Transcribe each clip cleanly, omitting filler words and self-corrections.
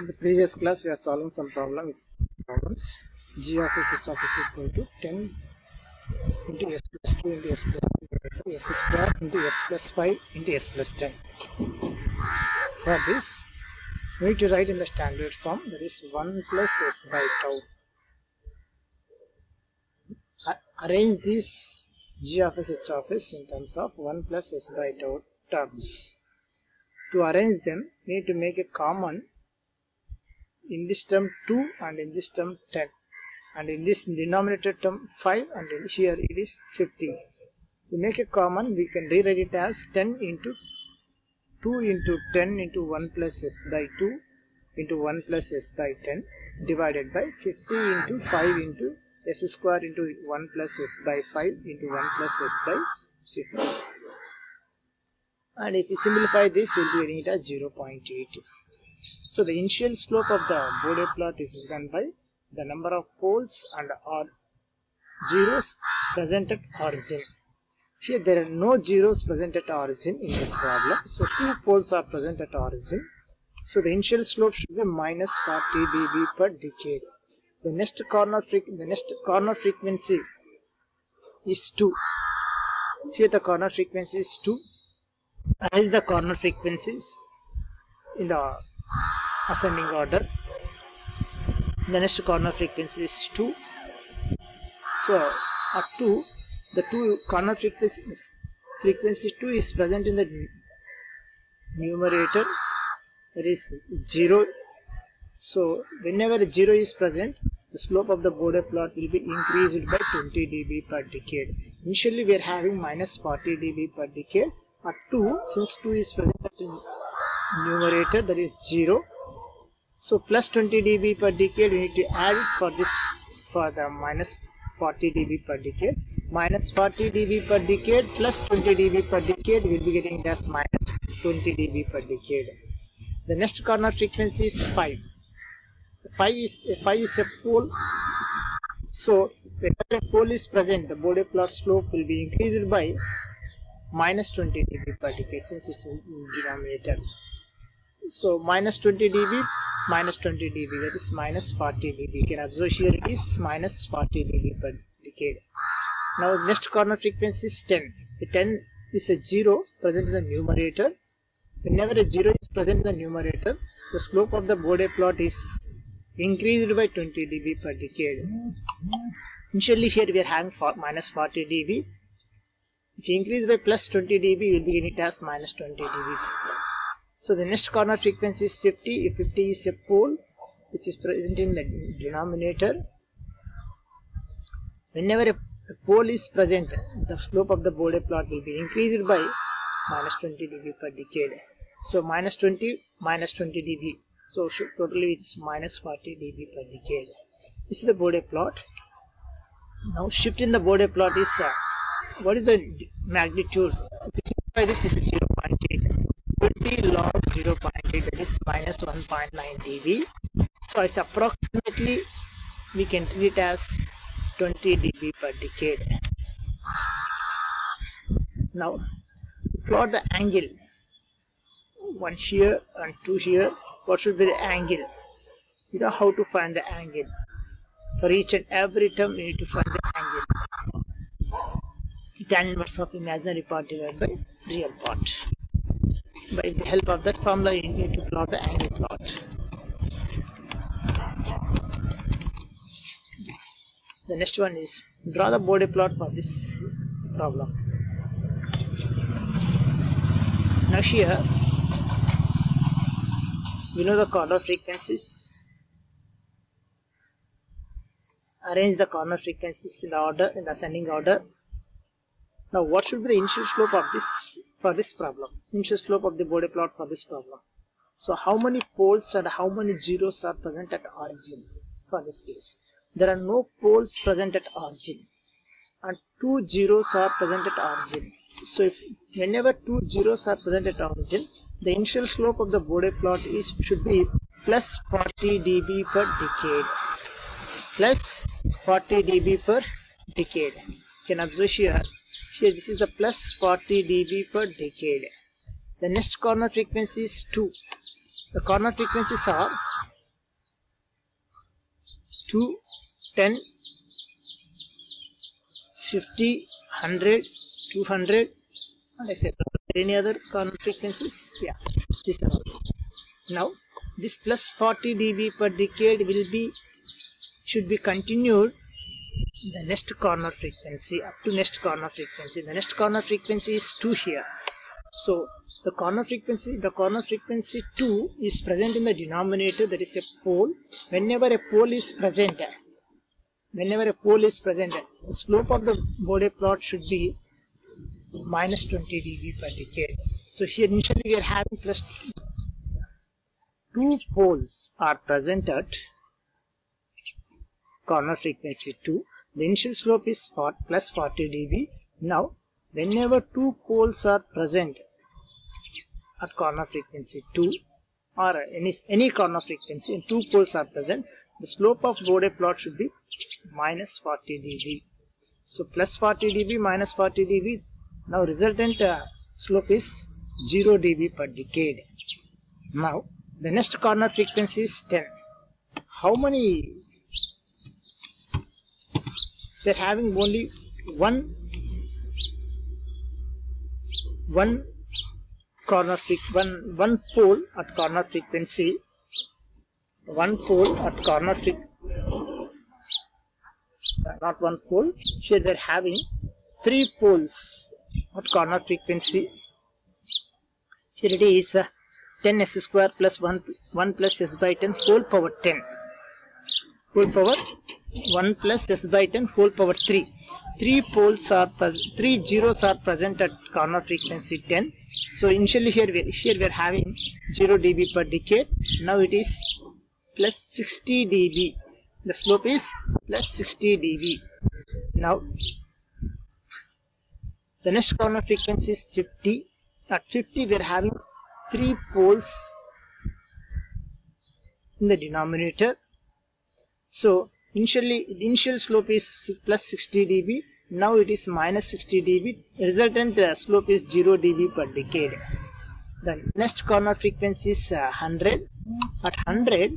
In the previous class, we are solving some problems. G of s h of s equal to 10 into s plus 2 into s plus 3 s square into s plus 5 into s plus 10. For this, we need to write in the standard form, that is 1 plus s by tau. Arrange this g of s h of s in terms of 1 plus s by tau terms. To arrange them, we need to make a common in this term 2 and in this term 10, and in this denominator term 5, and in here it is 50. To make a common, we can rewrite it as 10 into 2 into 10 into 1 plus s by 2 into 1 plus s by 10 divided by 50 into 5 into s square into 1 plus s by 5 into 1 plus s by 50. And if you simplify this, you will be getting it as 0.8. So the initial slope of the Bode plot is given by the number of poles and or zeros present at origin. Here there are no zeros present at origin in this problem. So 2 poles are present at origin. So the initial slope should be minus 40 dB per decade. The next corner frequency is 2. Here the corner frequency is 2. Arrange the corner frequencies in the ascending order. The next corner frequency is 2. So at 2, the 2 corner frequency 2 is present in the numerator, that is 0. So whenever 0 is present, the slope of the Bode plot will be increased by 20 dB per decade. Initially we are having minus 40 dB per decade. At 2, since 2 is present at the numerator, that is 0. So plus 20 dB per decade, we need to add it for the minus 40 dB per decade. Minus 40 dB per decade plus 20 dB per decade, we will be getting it as minus 20 dB per decade. The next corner frequency is 5. 5 is a pole. So whenever a pole is present, the Bode plot slope will be increased by minus 20 dB per decade, since it's in denominator. So minus 20 dB minus 20 dB, that is minus 40 dB. You can observe here it is minus 40 dB per decade. Now next corner frequency is 10. The 10 is a 0 present in the numerator. Whenever a 0 is present in the numerator, the slope of the Bode plot is increased by 20 dB per decade. Initially here we are having minus 40 dB. If you increase by plus 20 dB, you will be getting it as minus 20 dB. So the next corner frequency is 50. If 50 is a pole which is present in the denominator, whenever a pole is present, the slope of the Bode plot will be increased by minus 20 dB per decade. So minus 20 minus 20 dB. So totally it is minus 40 dB per decade. This is the Bode plot. Now shift in the Bode plot is what is the magnitude? If you simplify this, it is 0.8. 20 log 0.8, that is minus 1.9 dB. So it's approximately, we can treat it as 20 dB per decade. Now plot the angle, 1 here and 2 here. What should be the angle? You know how to find the angle. For each and every term you need to find the angle. Tan inverse of imaginary part divided by real part. By the help of that formula, you need to plot the angle plot. The next one is draw the Bode plot for this problem. Now here we know the corner frequencies. Arrange the corner frequencies in the order, in the ascending order. Now what should be the initial slope of this for this problem? Initial slope of the Bode plot for this problem. So how many poles and how many zeros are present at origin for this case? There are no poles present at origin and 2 zeros are present at origin. So whenever 2 zeros are present at origin, the initial slope of the Bode plot should be plus 40 dB per decade. Plus 40 dB per decade. You can observe here. Here this is the plus 40 dB per decade. The next corner frequency is 2. The corner frequencies are 2, 10, 50, 100, 200, and etc. Any other corner frequencies? Yeah, these are all. Now this plus 40 dB per decade should be continued the next corner frequency, up to next corner frequency. The next corner frequency is 2 here. So the corner frequency 2 is present in the denominator, that is a pole. Whenever a pole is present, the slope of the Bode plot should be minus 20 dB per decade. So here initially we are having plus 2 poles are present at corner frequency 2. The initial slope is plus 40 dB. Now whenever 2 poles are present at corner frequency 2 or any corner frequency and 2 poles are present, the slope of Bode plot should be minus 40 dB. So plus 40 dB minus 40 dB. Now resultant slope is 0 dB per decade. Now the next corner frequency is 10. How many? They are having only one corner one pole at corner frequency. One pole at corner frequency. Not one pole. Here they are having 3 poles at corner frequency. Here it is 10 s square plus 1 plus s by 10 whole power 10. Whole power 1 plus s by 10 whole power 3. 3 zeros are present at corner frequency 10. So initially here we are having 0 dB per decade. Now it is plus 60 dB. The slope is plus 60 dB. Now the next corner frequency is 50. At 50 we are having 3 poles in the denominator. So initially the initial slope is plus 60 dB. Now it is minus 60 dB. Resultant slope is 0 dB per decade. The next corner frequency is 100. At 100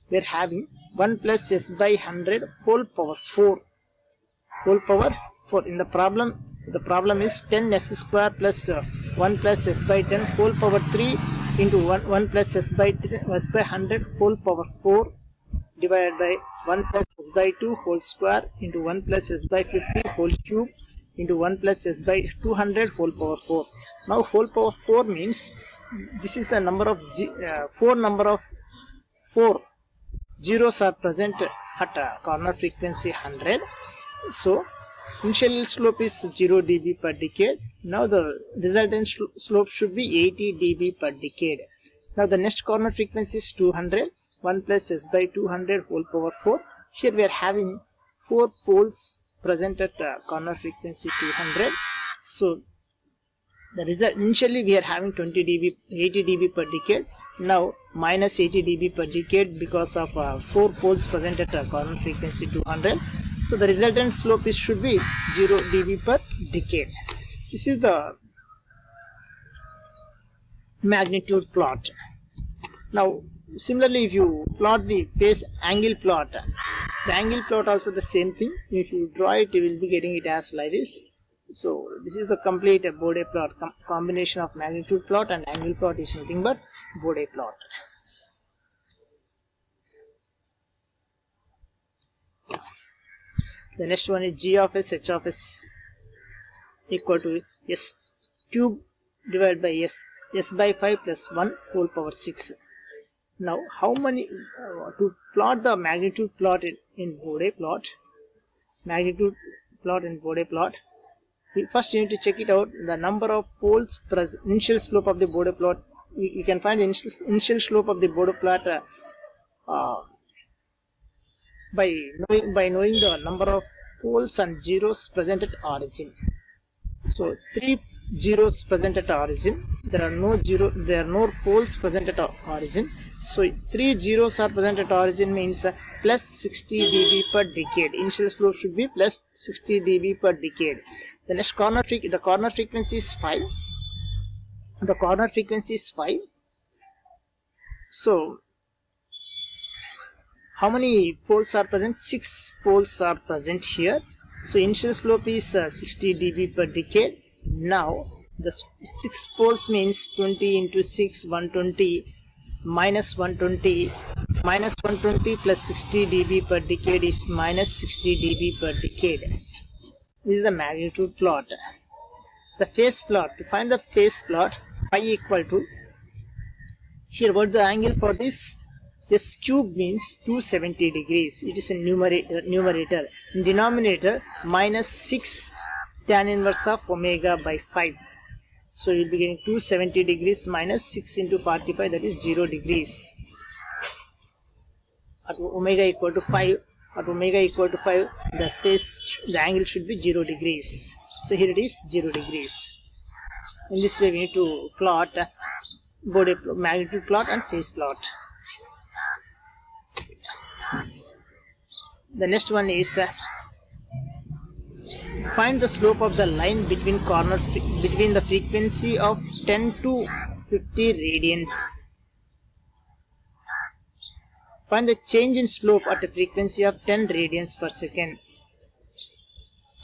we are having 1 plus s by 100 whole power 4. Whole power 4. In the problem is 10 s square plus 1 plus s by 10 whole power 3 into 1 plus s by 100 whole power 4 divided by 1 plus s by 2 whole square into 1 plus s by 50 whole cube into 1 plus s by 200 whole power 4. Now whole power 4 means this is the number of 4 zeros are present at corner frequency 100. So initial slope is 0 dB per decade. Now the resultant slope should be 80 dB per decade. Now the next corner frequency is 200. 1 plus s by 200 whole power 4. Here we are having 4 poles present at corner frequency 200. So the result initially we are having 80 dB per decade. Now minus 80 dB per decade because of 4 poles present at corner frequency 200. So the resultant slope should be 0 dB per decade. This is the magnitude plot. Now similarly, if you plot the phase angle plot, the angle plot also the same thing. If you draw it, you will be getting it as like this. So this is the complete Bode plot. Combination of magnitude plot and angle plot is nothing but Bode plot. The next one is g of s h of s equal to s cube divided by s by 5 plus 1 whole power 6. Now how many to plot the magnitude plot in Bode plot, first you need to check it out, the number of poles present, initial slope of the Bode plot. You can find the initial slope of the Bode plot by knowing the number of poles and zeros present at origin. So 3 zeros present at origin. There are no poles present at origin. So 3 zeros are present at origin means plus 60 dB per decade. Initial slope should be plus 60 dB per decade. The next corner frequency is 5. The corner frequency is 5. So how many poles are present? 6 poles are present here. So initial slope is 60 dB per decade. Now the 6 poles means 20 into 6, 120 minus 120 minus 120 plus 60 dB per decade is minus 60 dB per decade. This is the magnitude plot. The phase plot, to find the phase plot, pi equal to, here what the angle for this cube means 270 degrees. It is a numerator. In denominator, minus 6 tan inverse of omega by 5. So you will be getting 270 degrees minus 6 into 45, that is 0 degrees. At omega equal to 5, the angle should be 0 degrees. So here it is 0 degrees. In this way we need to plot Bode magnitude plot and phase plot. The next one is find the slope of the line between the frequency of 10 to 50 radians. Find the change in slope at a frequency of 10 radians per second.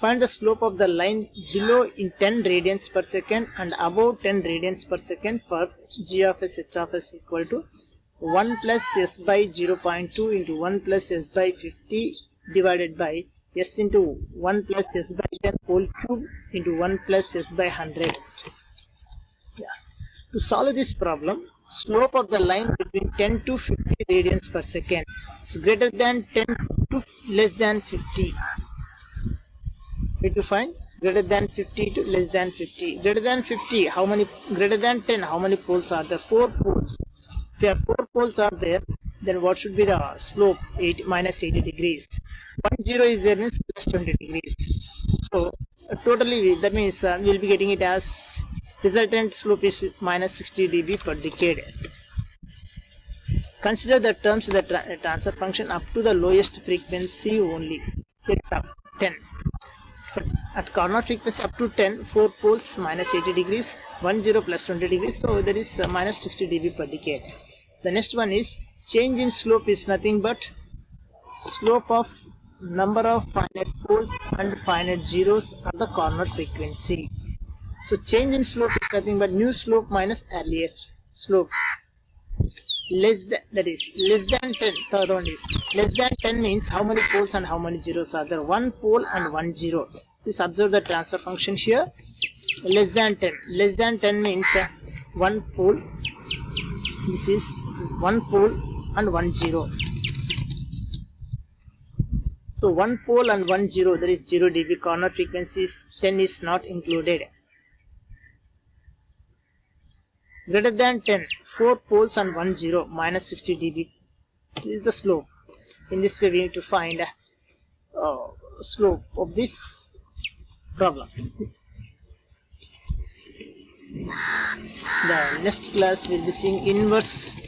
Find the slope of the line below in 10 radians per second and above 10 radians per second for g of s h of s equal to 1 plus s by 0.2 into 1 plus s by 50 divided by s into 1 plus s by 10 whole cube into 1 plus s by 100. To solve this problem, slope of the line between 10 to 50 radians per second is greater than 10 to less than 50. We have to find greater than 50 to less than 50. Greater than 50, how many? Greater than 10, how many poles are there? 4 poles. If you have 4 poles are there, then what should be the slope? Minus 80 degrees. 10 is there means plus 20 degrees. So totally that means we will be getting it as resultant slope is minus 60 dB per decade. Consider the terms of the transfer function up to the lowest frequency only. It's up 10. At corner frequency up to 10, 4 poles minus 80 degrees, 10 plus 20 degrees, so that is minus 60 dB per decade. The next one is change in slope is nothing but slope of number of finite poles and finite zeros at the corner frequency. So change in slope is nothing but new slope minus earliest slope. Less than, that is less than 10. Third one is less than 10 means how many poles and how many zeros are there? 1 pole and 1 zero. Please observe the transfer function here. Less than 10. Less than 10 means 1 pole. This is 1 pole and 1 zero. So 1 pole and 1 zero, that is 0 dB. Corner frequencies 10 is not included. Greater than 10, 4 poles and 1 zero, minus 60 dB. This is the slope. In this way we need to find slope of this problem. The next class we will be seeing inverse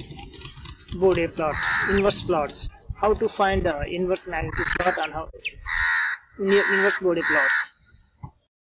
Bode plot, inverse plots. How to find the inverse magnitude plot and how inverse Bode plots.